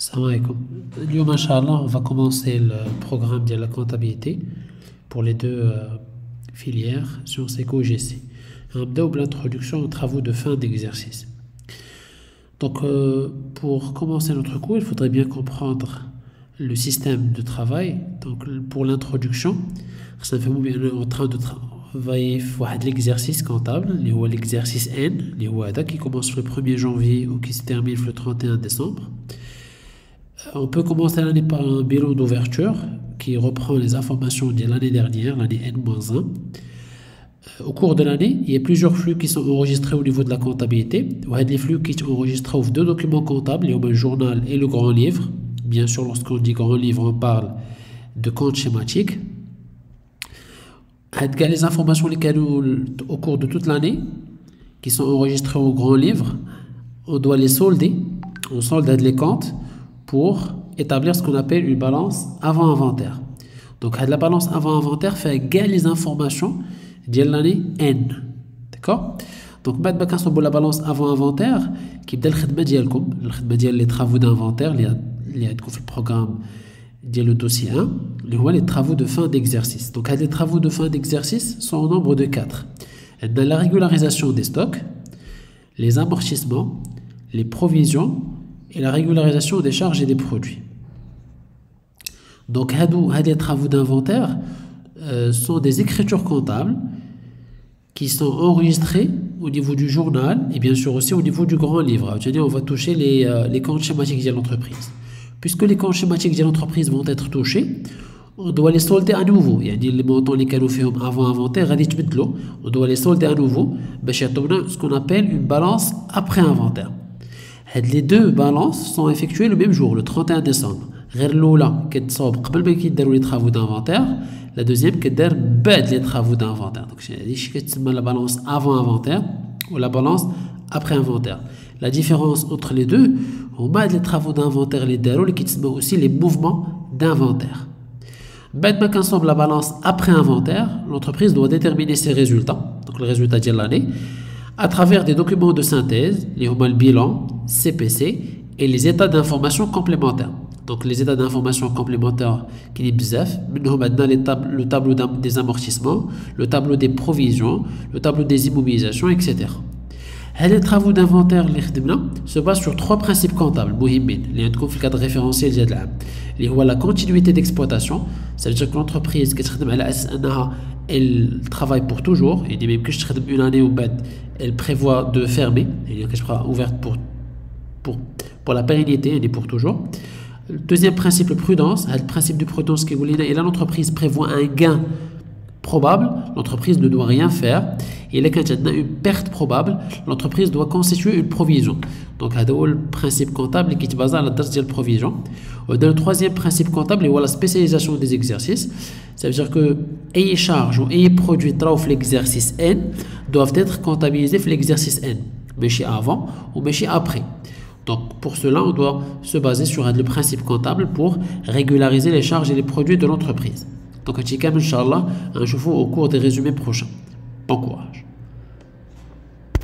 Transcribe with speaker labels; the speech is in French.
Speaker 1: Salam alaikum. Yo, Inch'Allah, on va commencer le programme de la comptabilité pour les deux filières sur Seco-GC. On va l'introduction aux travaux de fin d'exercice. Donc, pour commencer notre cours, il faudrait bien comprendre le système de travail. Donc, pour l'introduction, ça fait bien en train de travailler l'exercice comptable, l'exercice N, qui commence le 1er janvier ou qui se termine le 31 décembre. On peut commencer l'année par un bilan d'ouverture qui reprend les informations de l'année dernière, l'année N-1. Au cours de l'année, il y a plusieurs flux qui sont enregistrés au niveau de la comptabilité. Les flux qui sont enregistrés aux deux documents comptables, le journal et le grand livre. Bien sûr, lorsqu'on dit grand livre, on parle de compte schématique. Les informations au cours de toute l'année qui sont enregistrées au grand livre, on doit les solder. On solde les comptes pour établir ce qu'on appelle une balance avant inventaire. Donc, la balance avant inventaire fait les informations de l'année N. D'accord? Donc, maintenant, quand on la balance avant inventaire, qui est les travaux d'inventaire, les le programme le dossier 1, les travaux de fin d'exercice. Donc, les travaux de fin d'exercice sont au nombre de 4. Dans la régularisation des stocks, les amortissements, les provisions et la régularisation des charges et des produits. Donc, les travaux d'inventaire sont des écritures comptables qui sont enregistrées au niveau du journal et bien sûr aussi au niveau du grand livre. On va toucher les comptes schématiques de l'entreprise. Puisque les comptes schématiques de l'entreprise vont être touchés, on doit les solder à nouveau. Les montants les fait avant inventaire, on doit les solder à nouveau, ce qu'on appelle une balance après inventaire. Les deux balances sont effectuées le même jour, le 31 décembre. Les travaux d'inventaire. La deuxième, les travaux d'inventaire. Donc, c'est la balance avant inventaire ou la balance après inventaire. La différence entre les deux, on met les travaux d'inventaire, qui sont aussi les mouvements d'inventaire. Maintenant qu'on ensemble la balance après inventaire, l'entreprise doit déterminer ses résultats, donc le résultat de l'année, à travers des documents de synthèse, le bilan, CPC et les états d'information complémentaires. Donc les états d'information complémentaires qui est bzaf, maintenant le tableau des amortissements, le tableau des provisions, le tableau des immobilisations, etc. Les travaux d'inventaire se basent sur 3 principes comptables مهمين اللي عندكم في الكادر référentiel ديال العام اللي هو la continuité d'exploitation, ça veut dire que l'entreprise كتخدم على اساس انها elle travaille pour toujours, et ما يمكنش تخدم une année وبعد elle prévoit de fermer, elle est ouverte pour la pérennité, elle est pour toujours. Le deuxième principe, le prudence, le principe de prudence qui est là, l'entreprise prévoit un gain probable, l'entreprise ne doit rien faire. Et là, quand il y a une perte probable, l'entreprise doit constituer une provision. Donc, c'est le principe comptable qui est basé sur la date de provision. Dans le troisième principe comptable, il y a la spécialisation des exercices. Ça veut dire que les charges ou les produits dans l'exercice N doivent être comptabilisés dans l'exercice N, mais avant ou mais après. Donc, pour cela, on doit se baser sur le principe comptable pour régulariser les charges et les produits de l'entreprise. Donc, Inch'Allah, je vous au cours des résumés prochains. Bon courage.